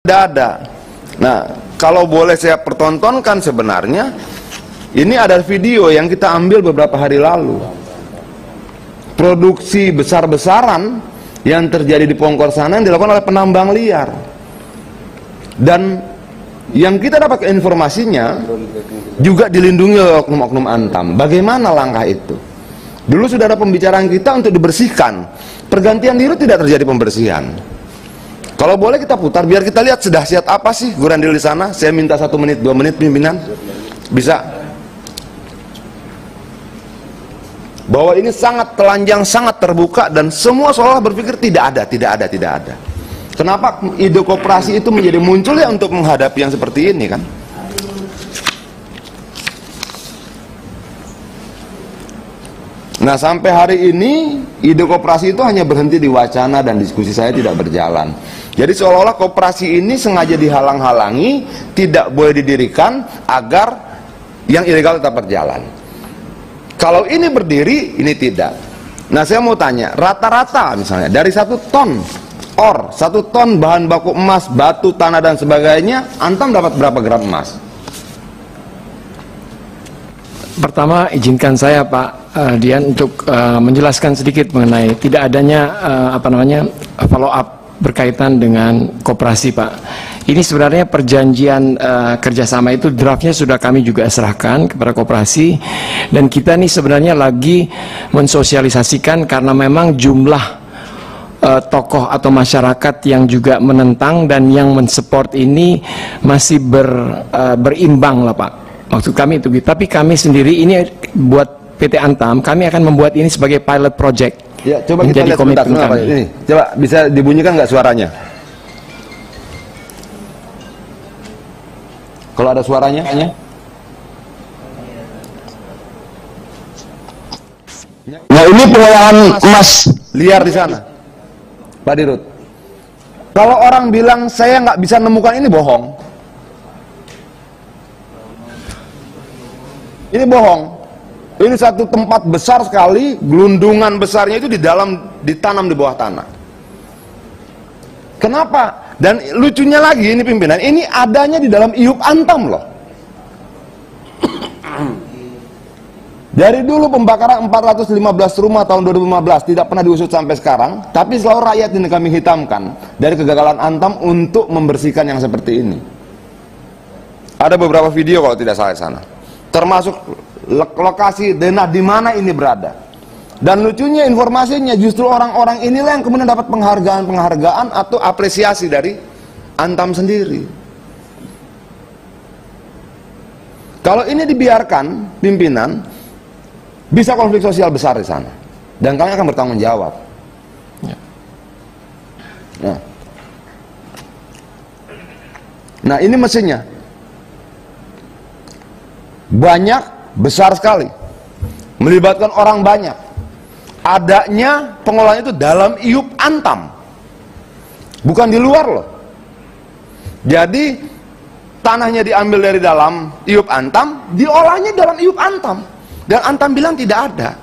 tidak ada. Nah, kalau boleh saya pertontonkan, sebenarnya ini ada video yang kita ambil beberapa hari lalu. Produksi besar-besaran yang terjadi di Pongkor sana yang dilakukan oleh penambang liar. Dan yang kita dapat informasinya juga dilindungi oleh oknum-oknum Antam. Bagaimana langkah itu? Dulu sudah ada pembicaraan kita untuk dibersihkan. Pergantian dirut tidak terjadi pembersihan. Kalau boleh kita putar biar kita lihat sedahsyat apa sih Gurandil di sana. Saya minta 1 menit 2 menit pimpinan. Bisa? Bahwa ini sangat telanjang, sangat terbuka, dan semua seolah berpikir tidak ada. Kenapa ide koperasi itu menjadi muncul ya untuk menghadapi yang seperti ini kan? Nah, sampai hari ini ide koperasi itu hanya berhenti di wacana dan diskusi saya tidak berjalan. Jadi seolah-olah koperasi ini sengaja dihalang-halangi, tidak boleh didirikan agar yang ilegal tetap berjalan. Kalau ini berdiri, ini tidak. Nah, saya mau tanya, rata-rata misalnya dari 1 ton ore, 1 ton bahan baku emas, batu, tanah dan sebagainya, Antam dapat berapa gram emas? Pertama, izinkan saya Pak Dian untuk menjelaskan sedikit mengenai tidak adanya follow up berkaitan dengan koperasi Pak. Ini sebenarnya perjanjian kerjasama itu draftnya sudah kami juga serahkan kepada koperasi, dan kita nih sebenarnya lagi mensosialisasikan karena memang jumlah tokoh atau masyarakat yang juga menentang dan yang mensupport ini masih berimbang lah Pak. Maksud kami itu, tapi kami sendiri ini buat PT Antam, kami akan membuat ini sebagai pilot project. Ya, coba kita lihat sebentar. Ini, coba bisa dibunyikan nggak suaranya? Kalau ada suaranya? Nah, ini pengolahan emas liar di sana, Pak Dirut. Kalau orang bilang saya nggak bisa nemukan, ini bohong. Ini bohong. Ini satu tempat besar sekali, gelundungan besarnya itu ditanam di bawah tanah. Kenapa? Dan lucunya lagi ini pimpinan, ini adanya di dalam IUP Antam loh. Dari dulu pembakaran 415 rumah tahun 2015 tidak pernah diusut sampai sekarang, tapi selalu rakyat ini kami hitamkan dari kegagalan Antam untuk membersihkan yang seperti ini. Ada beberapa video kalau tidak salah di sana, termasuk lokasi denah di mana ini berada. Dan lucunya informasinya justru orang-orang inilah yang kemudian dapat penghargaan atau apresiasi dari Antam sendiri. Kalau ini dibiarkan pimpinan, bisa konflik sosial besar di sana, dan kami akan bertanggung jawab. Nah, ini mesinnya banyak, besar sekali, melibatkan orang banyak. Adanya pengolahan itu dalam IUP Antam, bukan di luar loh. Jadi tanahnya diambil dari dalam IUP Antam, diolahnya dalam IUP Antam, dan Antam bilang tidak ada.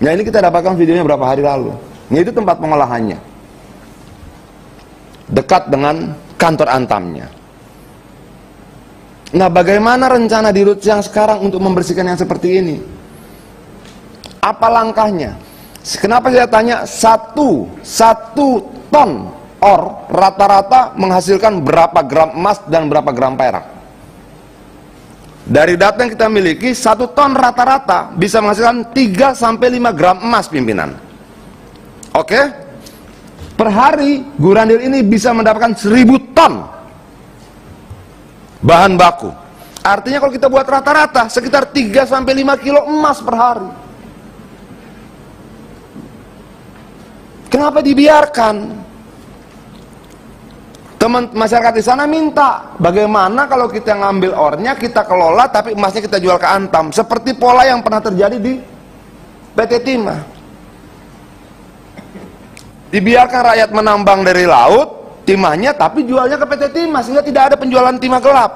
Nah, ini kita dapatkan videonya berapa hari lalu. Ini itu tempat pengolahannya, dekat dengan kantor Antamnya. Nah, bagaimana rencana Dirut yang sekarang untuk membersihkan yang seperti ini? Apa langkahnya? Kenapa saya tanya satu ton ore rata-rata menghasilkan berapa gram emas dan berapa gram perak? Dari data yang kita miliki, 1 ton rata-rata bisa menghasilkan 3-5 gram emas pimpinan. Oke? Per hari Gurandil ini bisa mendapatkan 1000 ton bahan baku. Artinya kalau kita buat rata-rata sekitar 3-5 kilo emas per hari. Kenapa dibiarkan? Teman masyarakat di sana minta, bagaimana kalau kita ngambil ornya, kita kelola, tapi emasnya kita jual ke Antam, seperti pola yang pernah terjadi di PT Timah. Dibiarkan rakyat menambang dari laut timahnya, tapi jualnya ke PT Timah, sehingga tidak ada penjualan timah gelap.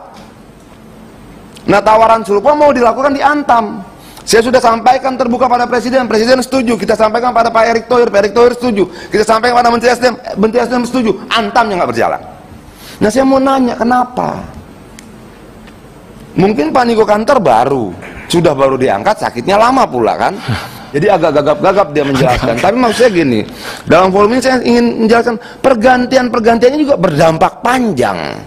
Nah, tawaran serupa mau dilakukan di Antam. Saya sudah sampaikan terbuka pada Presiden, Presiden setuju. Kita sampaikan pada Pak Erick Thohir, Pak Erick Thohir setuju. Kita sampaikan pada Menteri SDM, Menteri SDM setuju. Antam yang nggak berjalan. Nah saya mau nanya kenapa? Mungkin Pak Niko Kanter baru diangkat, sakitnya lama pula kan. Jadi agak gagap-gagap dia menjelaskan. Tapi maksud saya gini, dalam forum ini saya ingin menjelaskan pergantiannya juga berdampak panjang.